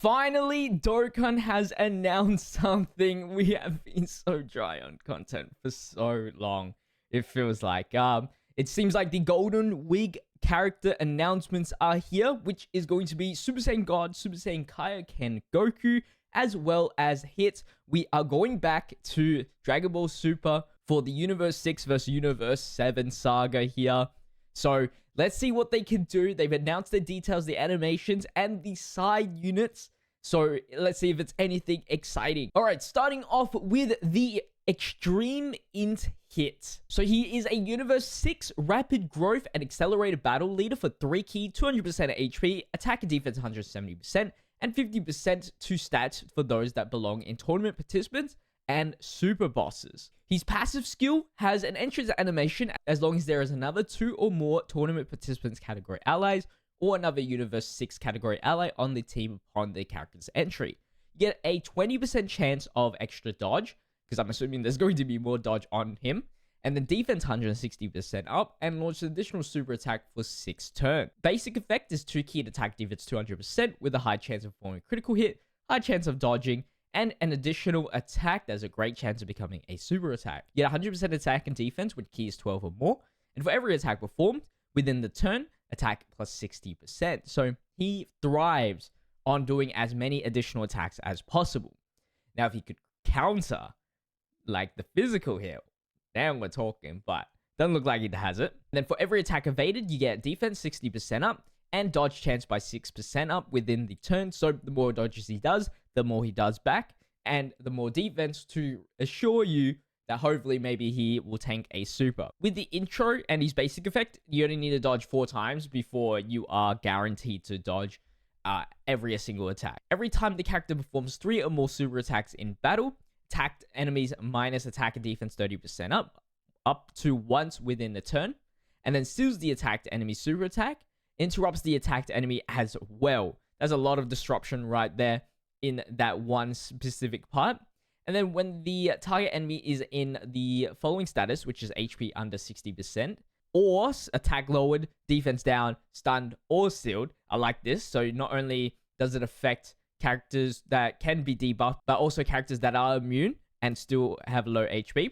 Finally, Dokkan has announced something. We have been so dry on content for so long. It feels like. It seems like the Golden Wig character announcements are here, which is going to be Super Saiyan God, Super Saiyan Kaioken Goku, as well as hits. We are going back to Dragon Ball Super for the Universe 6 versus Universe 7 saga here. So let's see what they can do. They've announced the details, the animations, and the side units. So let's see if it's anything exciting. All right, starting off with the Extreme Int hit. So he is a Universe 6 rapid growth and accelerated battle leader for 3 key, 200% HP, attack and defense 170%, and 50% to stats for those that belong in tournament participants and super bosses. His passive skill has an entrance animation as long as there is another 2 or more tournament participants category allies or another Universe 6 category ally on the team upon the character's entry. You get a 20% chance of extra dodge, because I'm assuming there's going to be more dodge on him, and then defense 160% up, and launch an additional super attack for 6 turns. Basic effect is 2 key attack defense 200% with a high chance of forming a critical hit, high chance of dodging, and an additional attack that's a great chance of becoming a super attack. You get 100% attack and defense with keys 12 or more, and for every attack performed within the turn, attack plus 60%. So he thrives on doing as many additional attacks as possible. Now, if he could counter like the physical here, then we're talking, but doesn't look like it has it. And then for every attack evaded, you get defense 60% up and dodge chance by 6% up within the turn. So the more dodges he does, the more he does back, and the more defense to assure you that hopefully maybe he will tank a super. With the intro and his basic effect, you only need to dodge 4 times before you are guaranteed to dodge every single attack. Every time the character performs 3 or more super attacks in battle, attacked enemies minus attack and defense 30% up to once within the turn, and then steals the attacked enemy super attack, interrupts the attacked enemy as well. There's a lot of disruption right there in that one specific part. And then when the target enemy is in the following status, which is HP under 60%, or attack lowered, defense down, stunned, or sealed. I like this. So not only does it affect characters that can be debuffed, but also characters that are immune and still have low HP.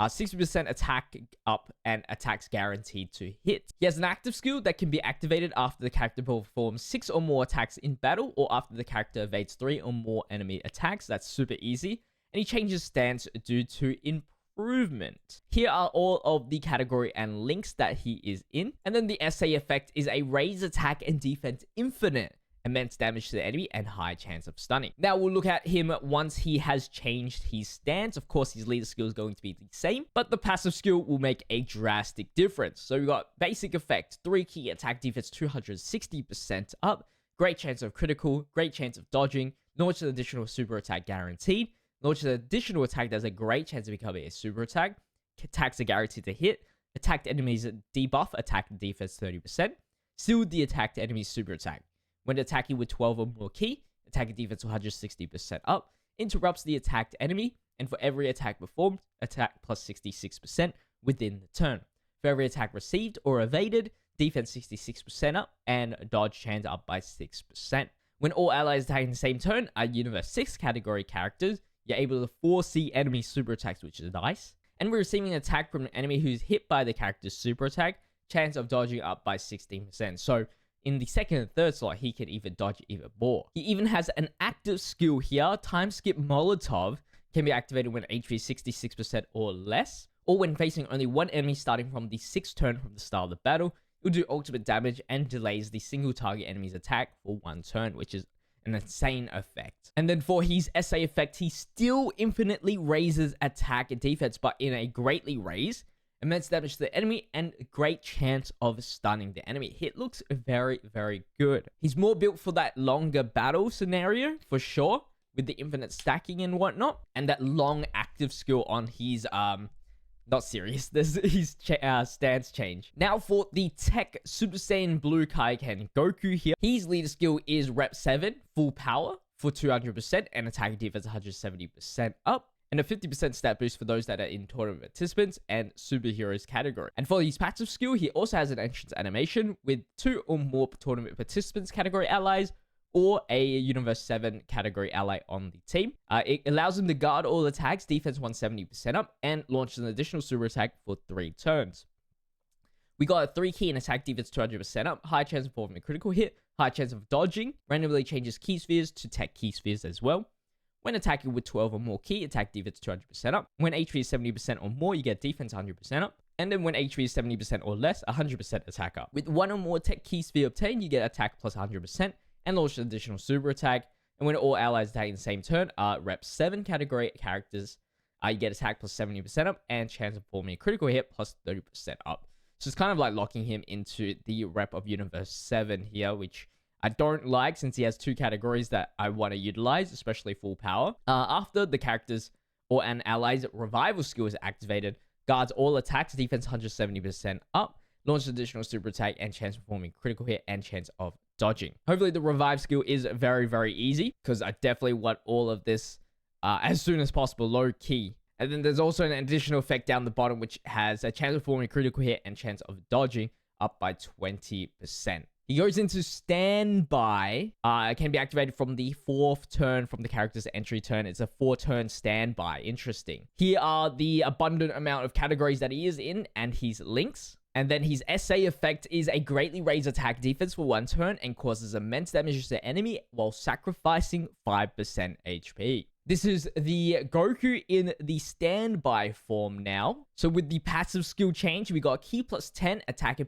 60% attack up and attacks guaranteed to hit. He has an active skill that can be activated after the character performs 6 or more attacks in battle or after the character evades 3 or more enemy attacks. That's super easy. And he changes stance due to improvement. Here are all of the category and links that he is in. And then the SA effect is a raise attack and defense infinite. Immense damage to the enemy and high chance of stunning. Now we'll look at him once he has changed his stance. Of course, his leader skill is going to be the same, but the passive skill will make a drastic difference. So we got basic effect, 3 key attack defense 260% up, great chance of critical, great chance of dodging, launch an additional super attack guaranteed, launch an additional attack that's a great chance of becoming a super attack, attacks are guaranteed to hit, attacked enemies debuff, attack and defense 30%, sealed the attacked enemy's super attack. When attacking with 12 or more key, attack and defense 160% up, interrupts the attacked enemy, and for every attack performed, attack plus 66% within the turn. For every attack received or evaded, defense 66% up, and dodge chance up by 6%. When all allies attack in the same turn are Universe 6 category characters, you're able to foresee enemy super attacks, which is nice. And we're receiving an attack from an enemy who's hit by the character's super attack, chance of dodging up by 16%. So in the second and third slot, he can even dodge even more. He even has an active skill here. Time Skip Molotov can be activated when HP is 66% or less, or when facing only one enemy starting from the 6th turn from the start of the battle. It will do ultimate damage and delays the single target enemy's attack for 1 turn, which is an insane effect. And then for his SA effect, he still infinitely raises attack and defense, but in a greatly raise. Immense damage to the enemy and great chance of stunning the enemy. Hit looks very, very good. He's more built for that longer battle scenario, for sure, with the infinite stacking and whatnot, and that long active skill on his, not serious, there's his stance change. Now for the Tech Super Saiyan Blue Kaioken Goku here. His leader skill is Rep 7, full power for 200% and attack and defense 170% up. And a 50% stat boost for those that are in tournament participants and superheroes category. And for his passive skill, he also has an entrance animation with 2 or more tournament participants category allies or a Universe 7 category ally on the team. It allows him to guard all attacks, defense 170% up, and launches an additional super attack for 3 turns. We got a 3 key and attack defense 200% up, high chance of performing a critical hit, high chance of dodging, randomly changes key spheres to tech key spheres as well. When attacking with 12 or more key, attack defense 200% up. When HP is 70% or more, you get defense 100% up. And then when HP is 70% or less, 100% attack up. With 1 or more tech key sphere obtained, you get attack plus 100% and launch an additional super attack. And when all allies attack in the same turn, rep 7 category characters, you get attack plus 70% up and chance of performing a critical hit plus 30% up. So it's kind of like locking him into the rep of Universe 7 here, which I don't like since he has 2 categories that I want to utilize, especially full power. After the character's or an ally's revival skill is activated, guards all attacks, defense 170% up, launch additional super attack and chance of performing critical hit and chance of dodging. Hopefully the revive skill is very, very easy because I definitely want all of this as soon as possible, low key. And then there's also an additional effect down the bottom, which has a chance of performing a critical hit and chance of dodging up by 20%. He goes into standby. It can be activated from the 4th turn from the character's entry turn. It's a 4-turn standby. Interesting. Here are the abundant amount of categories that he is in and his links. And then his SA effect is a greatly raised attack defense for 1 turn and causes immense damage to the enemy while sacrificing 5% HP. This is the Goku in the standby form now. So with the passive skill change, we got key plus 10, attack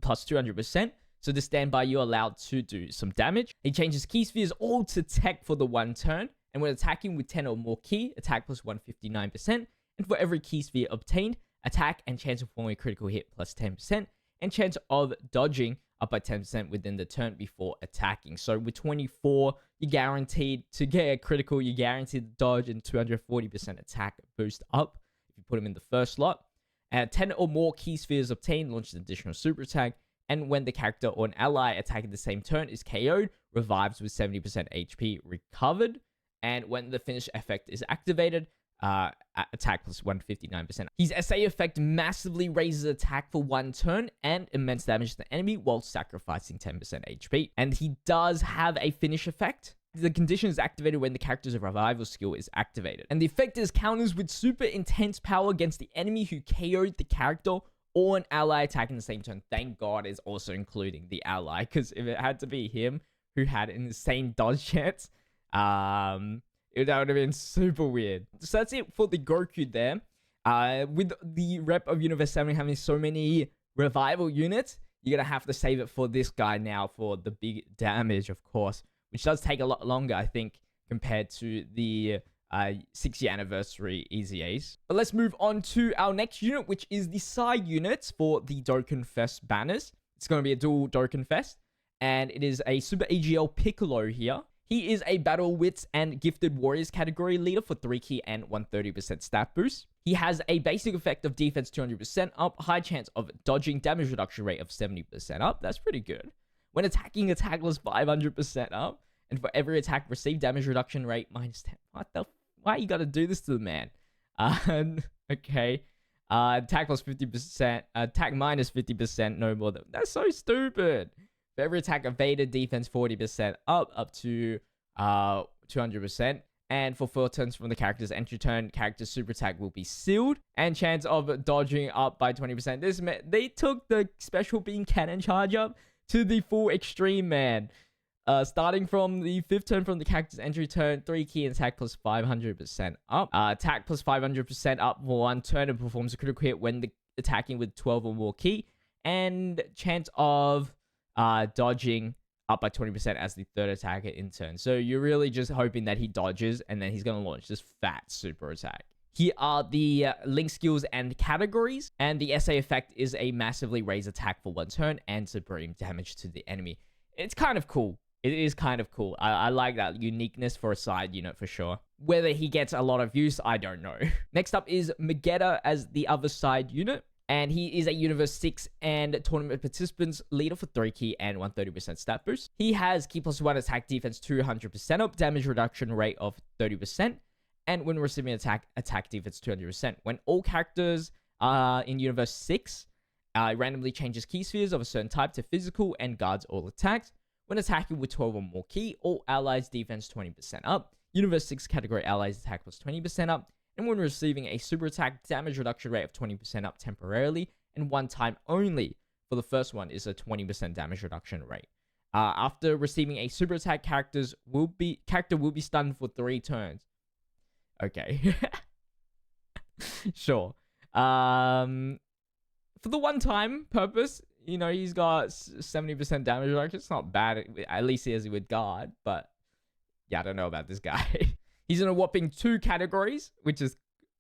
plus 200%. So the standby, you're allowed to do some damage. He changes key spheres all to tech for the 1 turn. And when attacking with 10 or more key, attack plus 159%. And for every key sphere obtained, attack and chance of performing a critical hit plus 10%. And chance of dodging up by 10% within the turn before attacking. So with 24, you're guaranteed to get a critical, you're guaranteed to dodge and 240% attack boost up if you put him in the first slot. 10 or more key spheres obtained, launches an additional super attack. And when the character or an ally attacking the same turn is KO'd, revives with 70% HP recovered. And when the finish effect is activated, attack plus 159%. His SA effect massively raises attack for 1 turn and immense damage to the enemy while sacrificing 10% HP. And he does have a finish effect. The condition is activated when the character's revival skill is activated. And the effect is counters with super intense power against the enemy who KO'd the character or an ally attacking the same turn. Thank God is also including the ally, because if it had to be him who had an insane dodge chance, that would have been super weird. So that's it for the Goku there. With the rep of Universe 7 having so many revival units, you're going to have to save it for this guy now for the big damage, of course, which does take a lot longer, I think, compared to the 6-year anniversary Easy Ace. But let's move on to our next unit, which is the side units for the Dokkan Fest banners. It's going to be a dual Dokkan Fest, and it is a Super AGL Piccolo here. He is a Battle Wits and Gifted Warriors category leader for 3 key and 130% stat boost. He has a basic effect of defense 200% up, high chance of dodging, damage reduction rate of 70% up. That's pretty good. When attacking, attack was 500% up. And for every attack received, damage reduction rate minus 10. What the? Why you gotta do this to the man? Okay. Attack plus 50%. Attack minus 50%. No more than. That's so stupid. For every attack evaded, defense 40% up to 200%. And for 4 turns from the character's entry turn, character's super attack will be sealed. And chance of dodging up by 20%. They took the special beam cannon charge up to the full extreme, man. Starting from the 5th turn from the character's entry turn, 3 key and attack plus 500% up. Attack plus 500% up for 1 turn and performs a critical hit when attacking with 12 or more key. And chance of dodging up by 20% as the 3rd attacker in turn. So you're really just hoping that he dodges and then he's going to launch this fat super attack. Here are the link skills and categories. And the SA effect is a massively raised attack for 1 turn and supreme damage to the enemy. It's kind of cool. It is kind of cool. I like that uniqueness for a side unit for sure. Whether he gets a lot of use, I don't know. Next up is Megetta as the other side unit. And he is a Universe 6 and tournament participants leader for 3 key and 130% stat boost. He has key plus 1 attack defense 200% up, damage reduction rate of 30%. And when receiving attack defense 200%. When all characters are in Universe 6, randomly changes key spheres of a certain type to physical and guards all attacks. When attacking with 12 or more ki, all allies defense 20% up. Universe 6 category allies attack plus 20% up. And when receiving a super attack, damage reduction rate of 20% up temporarily, and one time only. For the first one is a 20% damage reduction rate. After receiving a super attack, character will be stunned for 3 turns. Okay. Sure. For the one-time purpose, you know, he's got 70% damage reduction. It's not bad. At least he has it with guard. But yeah, I don't know about this guy. He's in a whopping 2 categories, which is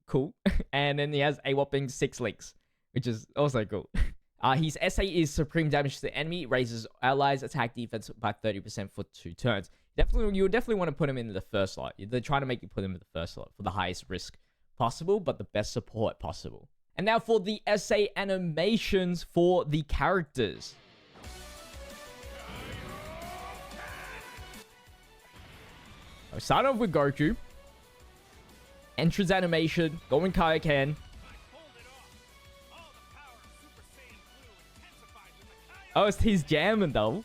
cool. And then he has a whopping 6 links, which is also cool. His SA is supreme damage to the enemy, raises allies attack defense by 30% for 2 turns. You would definitely want to put him in the first slot. They're trying to make you put him in the first slot for the highest risk possible, but the best support possible. And now for the SA animations for the characters. I'll start off with Goku. Entrance animation, going Kaioken. Oh, it's his jamming though.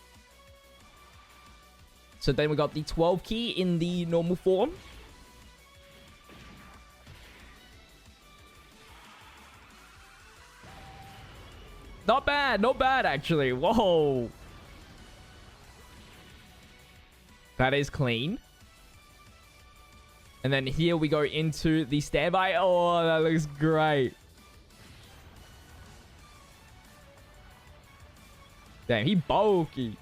So then we got the 12 ki in the normal form. Not bad actually. Whoa. That is clean. And then here we go into the standby. Oh, that looks great. Damn, he bulky.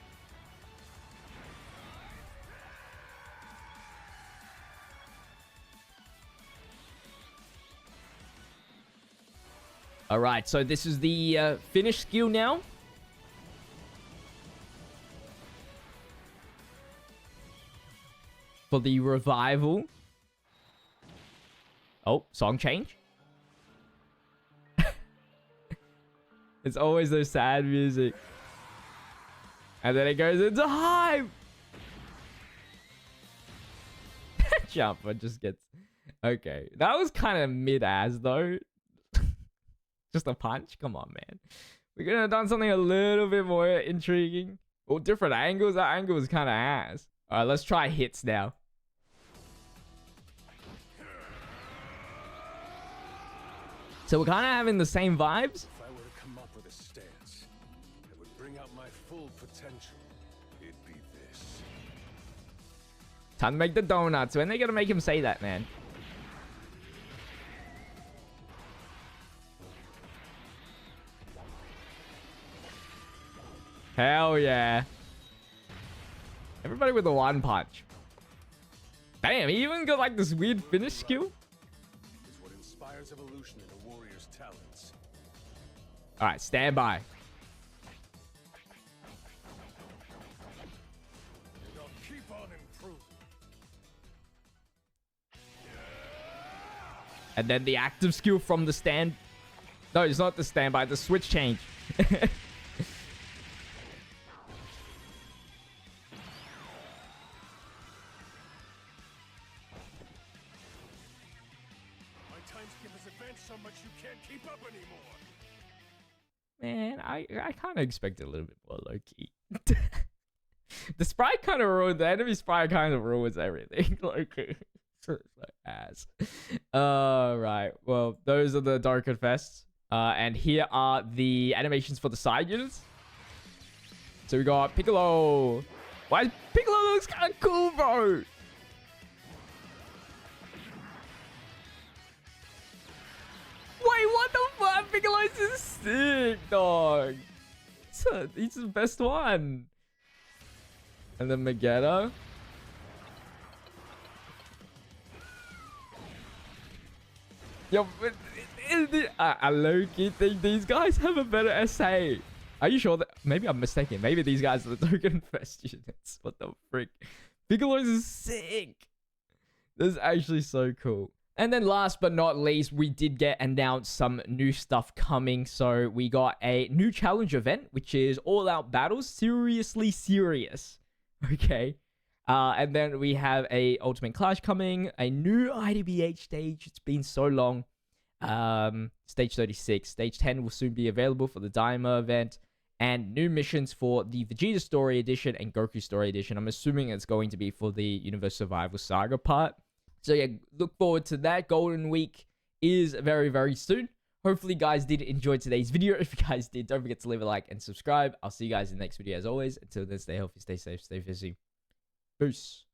All right, so this is the finish skill now. For the revival. Oh, song change. It's always those sad music. And then it goes into hype. Jumper just gets... Okay. That was kind of mid-ass, though. Just a punch? Come on, man. We could have done something a little bit more intriguing. Or different angles. That angle was kind of ass. Alright, let's try hits now. So we're kind of having the same vibes. If I were to come up with a stance that would bring out my full potential, it'd be this. Time to make the donuts. When are they gonna make him say that, man? Hell yeah. Everybody with the one punch. Damn, he even got like this weird finish skill. Is what inspires evolution in a warrior's talents. Alright, stand by. And I'll keep on improving. And then the active skill from the stand. No, it's not the standby, the switch change. So much you can't keep up anymore. Man, I kind of expected a little bit more low-key. The sprite kind of ruined, the enemy sprite kind of ruins everything. Low-key. Like ass. Right. Well, those are the Dokkan Fests. And here are the animations for the side units. So we got Piccolo. Why Piccolo looks kind of cool, bro? Wait, what the fuck? Piccolo's is sick, dog. He's the best one. And then Magetta. Yo, I low-key think these guys have a better SA. Are you sure that... Maybe I'm mistaken. Maybe these guys are the Dokkan Fest units. What the frick? Piccolo's is sick. This is actually so cool. And then last but not least, we did get announced some new stuff coming. So we got a new challenge event, which is All Out Battles. Seriously serious. Okay. And then we have a Ultimate Clash coming. A new IDBH stage. It's been so long. Stage 36. Stage 10 will soon be available for the Daima event. and new missions for the Vegeta Story Edition and Goku Story Edition. I'm assuming it's going to be for the Universe Survival Saga part. So yeah, look forward to that. Golden Week is very, very soon. Hopefully, you guys did enjoy today's video. If you guys did, don't forget to leave a like and subscribe. I'll see you guys in the next video as always. Until then, stay healthy, stay safe, stay busy. Peace.